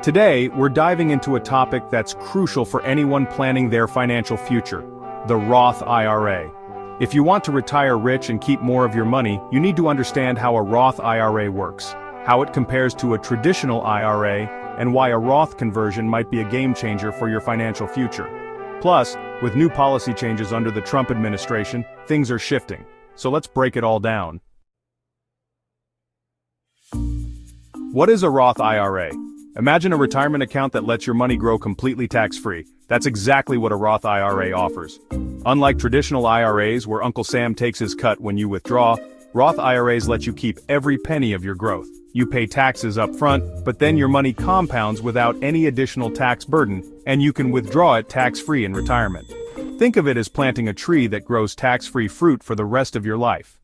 Today, we're diving into a topic that's crucial for anyone planning their financial future: the Roth IRA. If you want to retire rich and keep more of your money, you need to understand how a Roth IRA works, how it compares to a traditional IRA, and why a Roth conversion might be a game changer for your financial future. Plus, with new policy changes under the Trump administration, things are shifting. So let's break it all down. What is a Roth IRA? Imagine a retirement account that lets your money grow completely tax-free. That's exactly what a Roth IRA offers. Unlike traditional IRAs where Uncle Sam takes his cut when you withdraw, Roth IRAs let you keep every penny of your growth. You pay taxes up front, but then your money compounds without any additional tax burden, and you can withdraw it tax-free in retirement. Think of it as planting a tree that grows tax-free fruit for the rest of your life.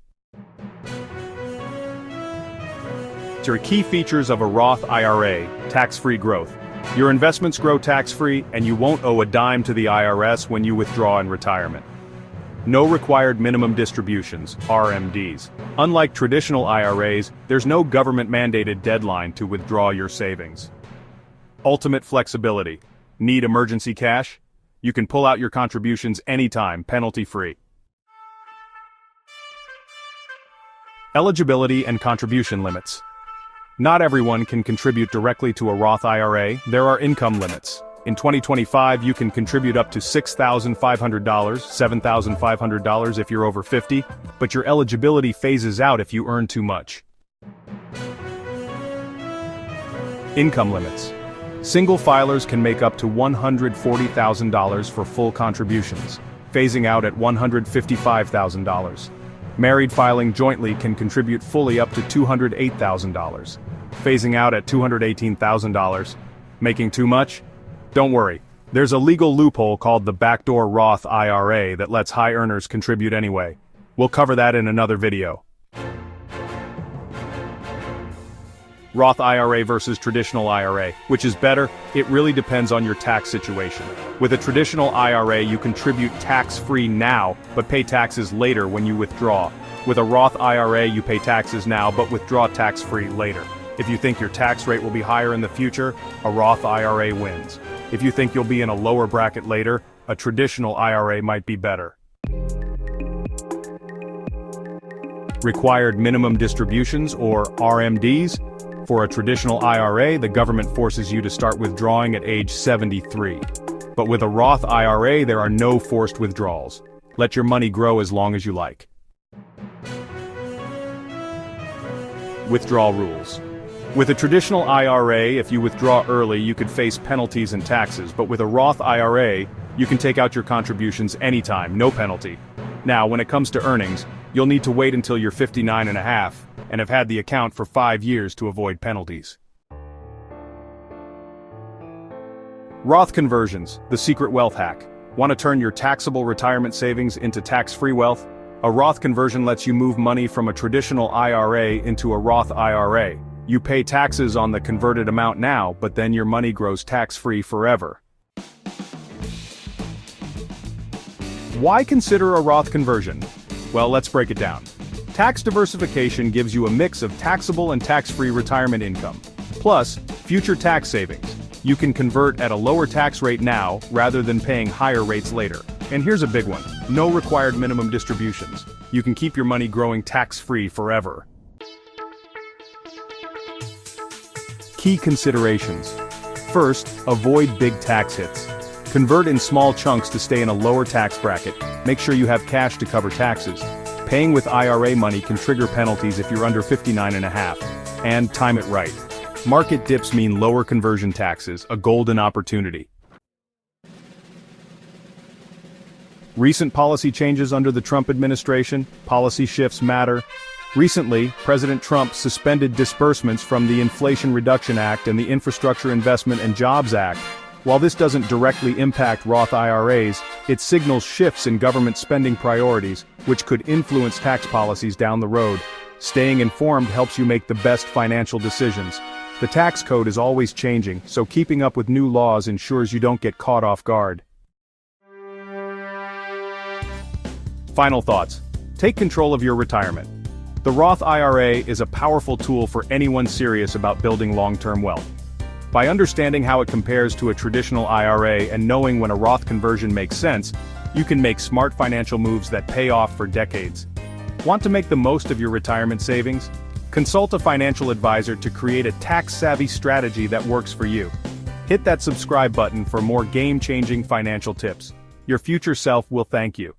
Here are key features of a Roth IRA: tax-free growth. Your investments grow tax-free, and you won't owe a dime to the IRS when you withdraw in retirement. No required minimum distributions, RMDs. Unlike traditional IRAs, there's no government-mandated deadline to withdraw your savings. Ultimate flexibility. Need emergency cash? You can pull out your contributions anytime, penalty-free. Eligibility and contribution limits. Not everyone can contribute directly to a Roth IRA. There are income limits. In 2025, you can contribute up to $6,500, $7,500 if you're over 50, but your eligibility phases out if you earn too much. Income limits. Single filers can make up to $140,000 for full contributions, phasing out at $155,000. Married filing jointly can contribute fully up to $208,000, phasing out at $218,000. Making too much? Don't worry, there's a legal loophole called the backdoor Roth IRA that lets high earners contribute anyway. We'll cover that in another video. Roth IRA versus traditional IRA. Which is better? It really depends on your tax situation. With a traditional IRA, you contribute tax-free now, but pay taxes later when you withdraw. With a Roth IRA, you pay taxes now, but withdraw tax-free later. If you think your tax rate will be higher in the future, a Roth IRA wins. If you think you'll be in a lower bracket later, a traditional IRA might be better. Required minimum distributions, or RMDs. For a traditional IRA, the government forces you to start withdrawing at age 73. But with a Roth IRA, there are no forced withdrawals. Let your money grow as long as you like. Withdrawal rules. With a traditional IRA, if you withdraw early, you could face penalties and taxes, but with a Roth IRA, you can take out your contributions anytime, no penalty. Now, when it comes to earnings, you'll need to wait until you're 59 and a half, and have had the account for 5 years to avoid penalties. Roth conversions, the secret wealth hack. Want to turn your taxable retirement savings into tax-free wealth? A Roth conversion lets you move money from a traditional IRA into a Roth IRA. You pay taxes on the converted amount now, but then your money grows tax-free forever. Why consider a Roth conversion? Well, let's break it down. Tax diversification gives you a mix of taxable and tax-free retirement income. Plus, future tax savings. You can convert at a lower tax rate now, rather than paying higher rates later. And here's a big one. No required minimum distributions. You can keep your money growing tax-free forever. Key considerations. First, avoid big tax hits. Convert in small chunks to stay in a lower tax bracket. Make sure you have cash to cover taxes. Paying with IRA money can trigger penalties if you're under 59 and a half. And time it right. Market dips mean lower conversion taxes, a golden opportunity. Recent policy changes under the Trump administration. Policy shifts matter. Recently, President Trump suspended disbursements from the Inflation Reduction Act and the Infrastructure Investment and Jobs Act. While this doesn't directly impact Roth IRAs, it signals shifts in government spending priorities, which could influence tax policies down the road. Staying informed helps you make the best financial decisions. The tax code is always changing, so keeping up with new laws ensures you don't get caught off guard. Final thoughts. Take control of your retirement. The Roth IRA is a powerful tool for anyone serious about building long-term wealth. By understanding how it compares to a traditional IRA and knowing when a Roth conversion makes sense, you can make smart financial moves that pay off for decades. Want to make the most of your retirement savings? Consult a financial advisor to create a tax-savvy strategy that works for you. Hit that subscribe button for more game-changing financial tips. Your future self will thank you.